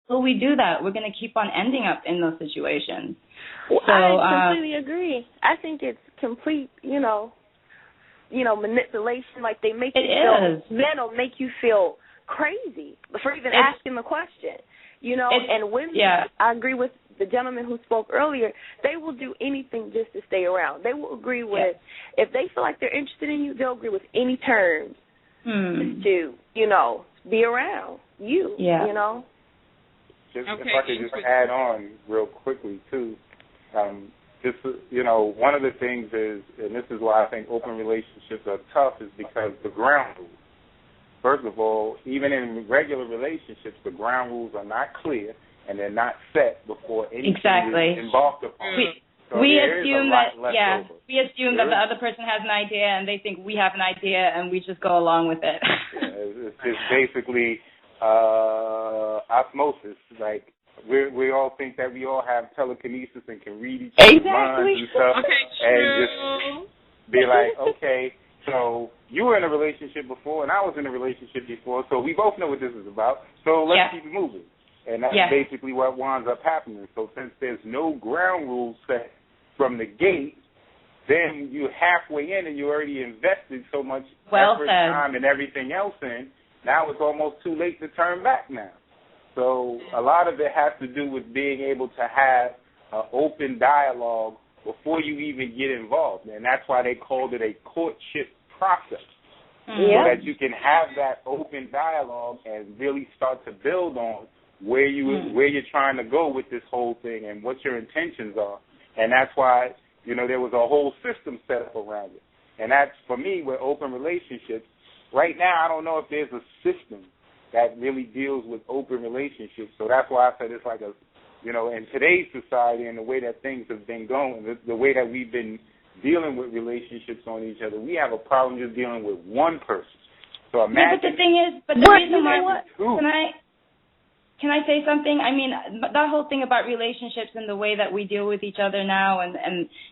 until we do that, we're going to keep on ending up in those situations. Well, so, I completely agree. I think it's complete, manipulation. Like they make men will make you feel crazy for even asking the question. And women, I agree with the gentleman who spoke earlier, they will do anything just to stay around. They will agree with, if they feel like they're interested in you, they'll agree with any terms just to, be around you, If I could just add on real quickly, too, one of the things is, and this is why I think open relationships are tough, is because the ground rules. First of all, even in regular relationships, the ground rules are not clear and they're not set before anything is embarked upon. We assume that the other person has an idea and they think we have an idea and we just go along with it. It's basically osmosis. Like we all think that we all have telekinesis and can read each other's minds and stuff, and just be like, okay, so you were in a relationship before and I was in a relationship before, so we both know what this is about. So let's keep moving. And that's basically what winds up happening. So since there's no ground rules set from the gate, then you're halfway in and you already invested so much effort, time, and everything else in. Now it's almost too late to turn back now. So a lot of it has to do with being able to have an open dialogue before you even get involved. And that's why they called it a courtship process. So that you can have that open dialogue and really start to build on where you're trying to go with this whole thing and what your intentions are. And that's why, there was a whole system set up around it. And that's, for me, with open relationships, right now I don't know if there's a system that really deals with open relationships. So that's why I said it's like in today's society and the way that things have been going, the way that we've been dealing with relationships on each other, we have a problem just dealing with one person. So imagine. But the thing is, the reason why, Can I say something? I mean, that whole thing about relationships and the way that we deal with each other now and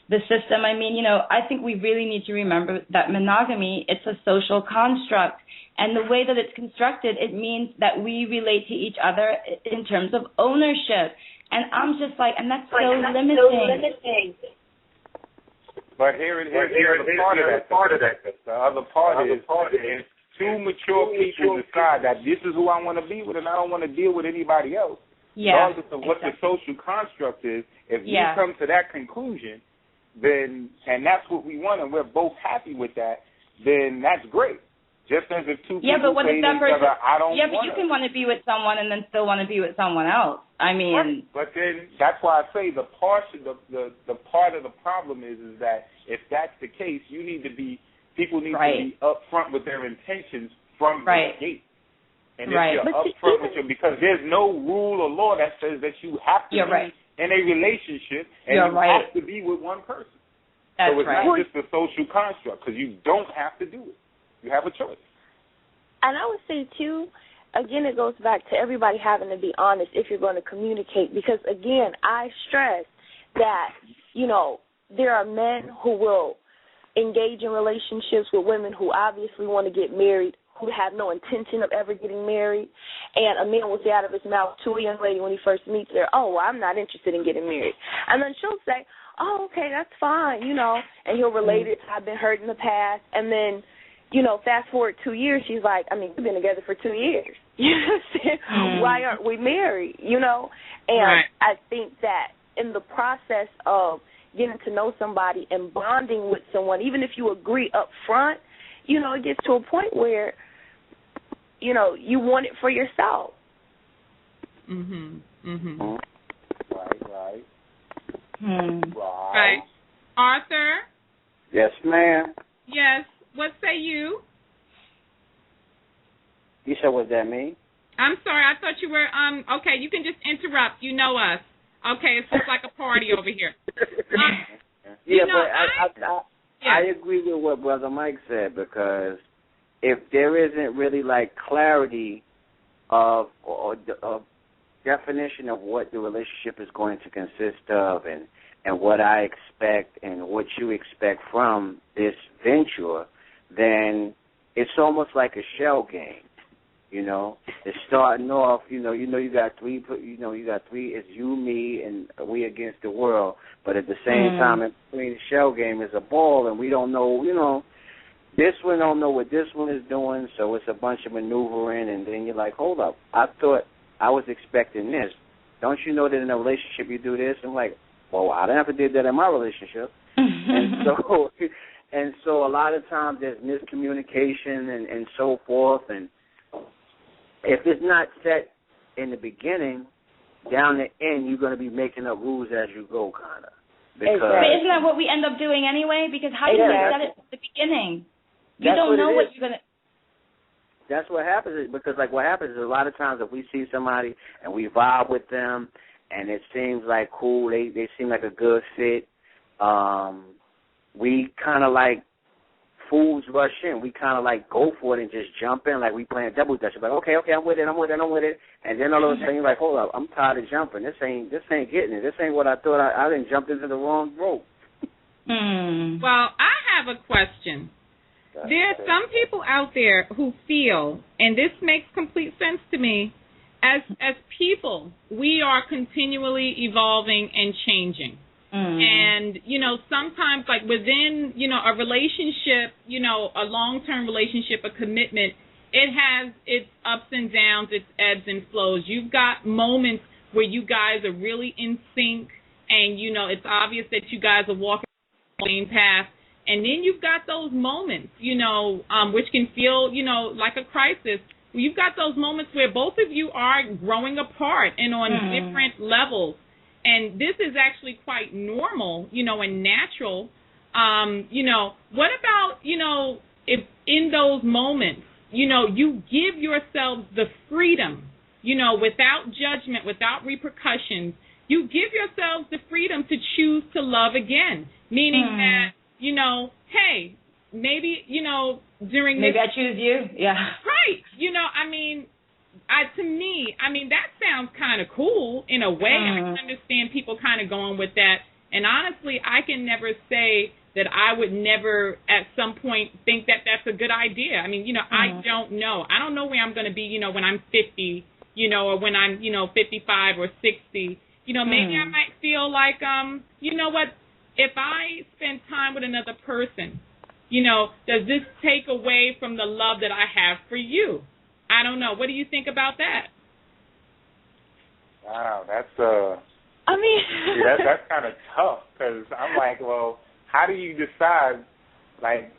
the system, I mean, I think we really need to remember that monogamy, it's a social construct. And the way that it's constructed, it means that we relate to each other in terms of ownership. And I'm just like, and that's so limiting. But here's the part of that. The other part is two mature people decide that this is who I want to be with and I don't want to deal with anybody else. Regardless of what the social construct is, if you come to that conclusion, then, and that's what we want and we're both happy with that, then that's great. Just as if two people but what say if that person, I don't but you can want to be with someone and then still want to be with someone else. I mean. But then that's why I say the part of the problem is that if that's the case, people need to be upfront with their intentions from the gate. And if you're upfront with them, because there's no rule or law that says that you have to be in a relationship and you have to be with one person. So it's not just a social construct, because you don't have to do it. You have a choice. And I would say, too, again, it goes back to everybody having to be honest if you're going to communicate. Because, again, I stress that, there are men who will engage in relationships with women who obviously want to get married, who have no intention of ever getting married. And a man will say out of his mouth to a young lady when he first meets her, oh, well, I'm not interested in getting married. And then she'll say, oh, okay, that's fine, and he'll relate it. I've been hurt in the past. And then, fast forward 2 years, she's like, I mean, we've been together for 2 years. You know what I'm saying? Why aren't we married, And I think that in the process of getting to know somebody and bonding with someone, even if you agree up front, it gets to a point where, you want it for yourself. Right. Arthur? Yes, ma'am. Yes. What say you? You said, was that me? I'm sorry. I thought you were, okay, you can just interrupt. You know us. Okay, it's just like a party over here. I agree with what Brother Mike said, because if there isn't really clarity of definition of what the relationship is going to consist of and what I expect and what you expect from this venture, then it's almost like a shell game. You know, it's starting off. You got three. It's you, me, and we against the world. But at the same time, in between the shell game is a ball, and we don't know. You know, this one don't know what this one is doing, so it's a bunch of maneuvering, and then you're like, hold up, I thought I was expecting this. Don't you know that in a relationship you do this? I'm like, well, I never did that in my relationship. and so a lot of times there's miscommunication and so forth, and if it's not set in the beginning, down the end you're going to be making up rules as you go, kind of. But isn't that what we end up doing anyway? Because how can you set it at the beginning? You don't know what you're going to... That's what happens, because like what happens is a lot of times if we see somebody and we vibe with them and it seems like cool, they seem like a good fit, we kind of like fools rush in. We kind of like go for it and just jump in like we playing double dutch. Like, okay, I'm with it. And then all of a sudden you're like, hold up, I'm tired of jumping. This ain't getting it. This ain't what I thought. I didn't jump into the wrong rope. Well, I have a question. There are some people out there who feel, and this makes complete sense to me, as people, we are continually evolving and changing. And, sometimes like within, a relationship, a long-term relationship, a commitment, it has its ups and downs, its ebbs and flows. You've got moments where you guys are really in sync and, it's obvious that you guys are walking the same path. And then you've got those moments, which can feel, like a crisis. You've got those moments where both of you are growing apart and on different levels. And this is actually quite normal, and natural. What about, if in those moments, you give yourselves the freedom, without judgment, without repercussions, you give yourselves the freedom to choose to love again, meaning that, hey, maybe, during maybe this... I choose you, yeah. Right. To me, that sounds kind of cool in a way. I can understand people kind of going with that. And honestly, I can never say that I would never at some point think that that's a good idea. I don't know. I don't know where I'm going to be, when I'm 50, or when I'm, 55 or 60. Maybe I might feel like, you know what, if I spend time with another person, does this take away from the love that I have for you? I don't know. What do you think about that? Wow, that's that's kind of tough, because I'm like, well, how do you decide when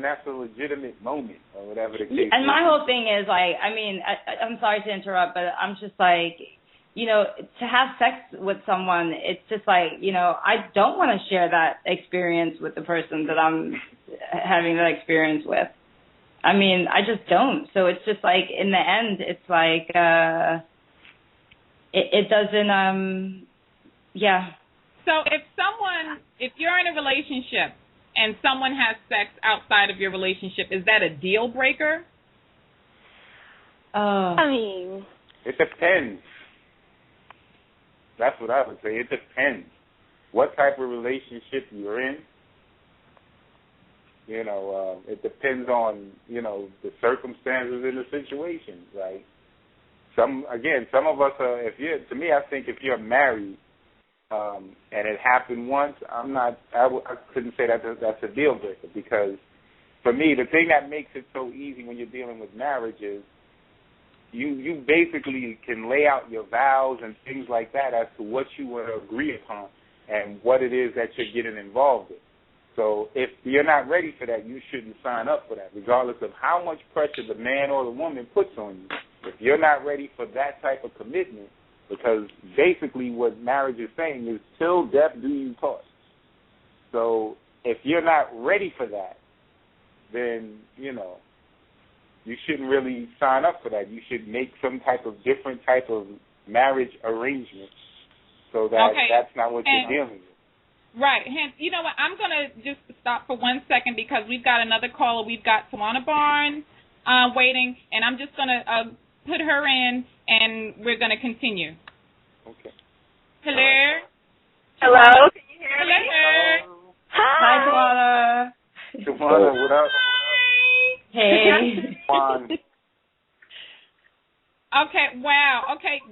that's a legitimate moment or whatever the case is? And my whole thing is like, I'm sorry to interrupt, but I'm just like, to have sex with someone, it's just like, I don't want to share that experience with the person that I'm having that experience with. I just don't. So it's just like, in the end, it's like, it doesn't, yeah. So if you're in a relationship and someone has sex outside of your relationship, is that a deal breaker? It depends. That's what I would say. It depends what type of relationship you're in. It depends on, the circumstances and the situation, right? Some of us are, I think if you're married, and it happened once, I couldn't say that's a deal breaker, because for me, the thing that makes it so easy when you're dealing with marriage is you basically can lay out your vows and things like that as to what you want to agree upon and what it is that you're getting involved in. So if you're not ready for that, you shouldn't sign up for that, regardless of how much pressure the man or the woman puts on you. If you're not ready for that type of commitment, because basically what marriage is saying is till death do you part. So if you're not ready for that, then, you shouldn't really sign up for that. You should make some different type of marriage arrangement so that that's not what you're dealing with. Right. You know what? I'm going to just stop for 1 second because we've got another caller. We've got Tawana Barnes waiting, and I'm just going to put her in, and we're going to continue. Okay. Hello? Hello? Can you hear me? Hello. Hi, Tawana. Tawana, what up? Hey. Okay, wow. Okay,